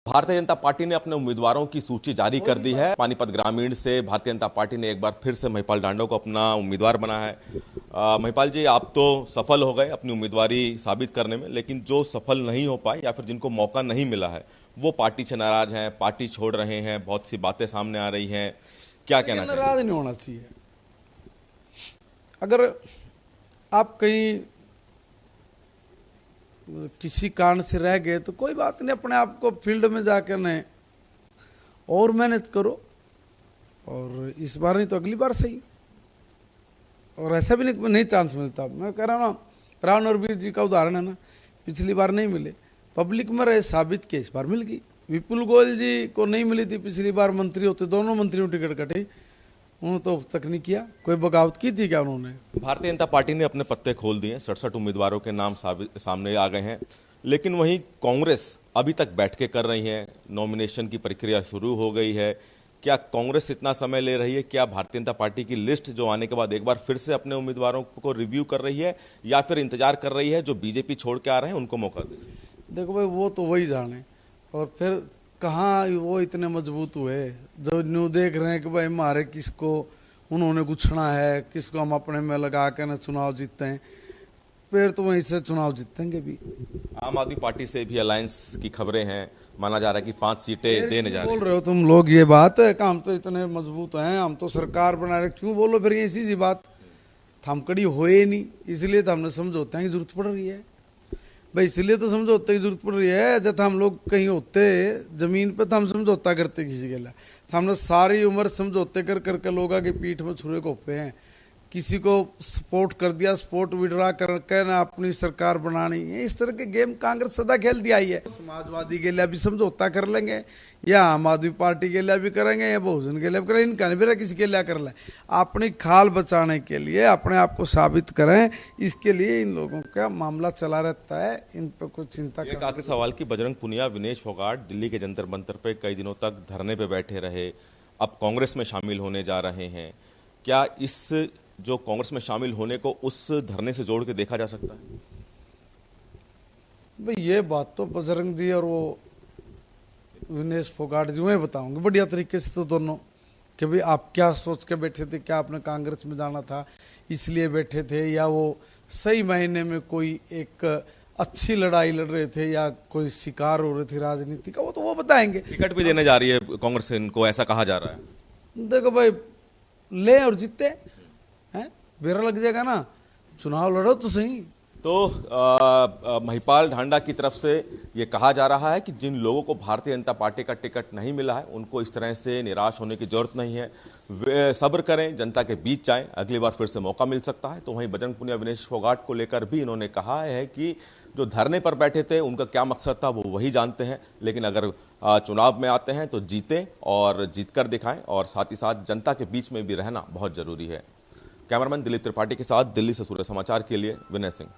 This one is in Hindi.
भारतीय जनता पार्टी ने अपने उम्मीदवारों की सूची जारी कर दी है। पानीपत ग्रामीण से भारतीय जनता पार्टी ने एक बार फिर से महिपाल ढांडा को अपना उम्मीदवार बनाया है। महिपाल जी, आप तो सफल हो गए अपनी उम्मीदवारी साबित करने में, लेकिन जो सफल नहीं हो पाए या फिर जिनको मौका नहीं मिला है वो पार्टी से नाराज हैं, पार्टी छोड़ रहे हैं, बहुत सी बातें सामने आ रही हैं, क्या कहना चाहिए? नाराज नहीं होना चाहिए। अगर आप कहीं किसी कारण से रह गए तो कोई बात नहीं, अपने आप को फील्ड में जाकर ने और मेहनत करो, और इस बार नहीं तो अगली बार सही। और ऐसा भी नहीं चांस मिलता। मैं कह रहा हूँ ना, रावण और वीर जी का उदाहरण है ना, पिछली बार नहीं मिले, पब्लिक में रहे, साबित किया, इस बार मिल गई। विपुल गोयल जी को नहीं मिली थी पिछली बार, मंत्री होते, दोनों मंत्रियों टिकट कटे, उन्होंने तो अब तक नहीं किया। कोई बगावत की थी क्या उन्होंने? भारतीय जनता पार्टी ने अपने पत्ते खोल दिए, 67 उम्मीदवारों के नाम सामने आ गए हैं, लेकिन वहीं कांग्रेस अभी तक बैठकें कर रही है, नॉमिनेशन की प्रक्रिया शुरू हो गई है। क्या कांग्रेस इतना समय ले रही है? क्या भारतीय जनता पार्टी की लिस्ट जो आने के बाद एक बार फिर से अपने उम्मीदवारों को रिव्यू कर रही है, या फिर इंतजार कर रही है जो बीजेपी छोड़ के आ रहे हैं उनको मौका दे? देखो भाई, वो तो वही जाने। और फिर कहाँ वो इतने मजबूत हुए जो न्यू देख रहे हैं कि भाई हमारे किसको उन्होंने गुछना है, किसको हम अपने में लगा के ना चुनाव जीतते हैं, फिर तो वहीं से चुनाव जीतेंगे भी। आम आदमी पार्टी से भी अलायंस की खबरें हैं, माना जा रहा है कि 5 सीटें देने जा रहे हैं। बोल रहे हो तुम लोग ये बात है कि हम तो इतने मजबूत हैं, हम तो सरकार बना रहे, क्यों बोलो फिर ये इसी सी बात? हम कड़ी हुए नहीं, इसलिए तो हमने समझौते की जरूरत पड़ रही है भाई, इसलिए तो समझौते की जरूरत पड़ रही है। जब हम लोग कहीं होते जमीन पे तो हम समझौता करते किसी के लिए, हमने सारी उम्र समझौते कर करके लोग आगे पीठ में छुरे घोपे हैं, किसी को सपोर्ट कर दिया, सपोर्ट विड्रा करके ना अपनी सरकार बनानी है। इस तरह के गेम कांग्रेस सदा खेलती आई है। समाजवादी के लिए भी समझौता कर लेंगे, या आम आदमी पार्टी के लिए भी करेंगे, या बहुजन के लिए भी करेंगे, इनका नहीं भी किसी के लिए कर लें। अपनी खाल बचाने के लिए अपने आप को साबित करें, इसके लिए इन लोगों का मामला चला रहता है, इन पर कुछ चिंता। एक आखिरी सवाल की बजरंग पुनिया, विनेश फोगाट दिल्ली के जंतर मंतर पे कई दिनों तक धरने पे बैठे रहे, अब कांग्रेस में शामिल होने जा रहे हैं। क्या इस जो कांग्रेस में शामिल होने को उस धरने से जोड़ के देखा जा सकता है? भाई ये बात तो बजरंग जी और वो विनेश फोगाट जी मैं बताऊंगे बढ़िया तरीके से, तो दोनों, कि भाई आप क्या सोच के बैठे थे, क्या आपने कांग्रेस में जाना था इसलिए बैठे थे, या वो सही मायने में कोई एक अच्छी लड़ाई लड़ रहे थे, या कोई शिकार हो रही थी राजनीति का, वो बताएंगे। टिकट भी देने जा रही है कांग्रेस इनको, ऐसा कहा जा रहा है। देखो भाई, ले और जीते हैं, बेरा लग जाएगा ना, चुनाव लड़ो तो सही। तो महिपाल ढांडा की तरफ से ये कहा जा रहा है कि जिन लोगों को भारतीय जनता पार्टी का टिकट नहीं मिला है उनको इस तरह से निराश होने की जरूरत नहीं है, वे सब्र करें, जनता के बीच जाएं, अगली बार फिर से मौका मिल सकता है। तो वहीं बजरंग पुनिया, विनेश फोगाट को लेकर भी इन्होंने कहा है कि जो धरने पर बैठे थे उनका क्या मकसद था वो वही जानते हैं, लेकिन अगर चुनाव में आते हैं तो जीतें और जीतकर दिखाएं, और साथ ही साथ जनता के बीच में भी रहना बहुत जरूरी है। कैमरामैन दिलीप त्रिपाठी के साथ दिल्ली से सूर्य समाचार के लिए विनय सिंह।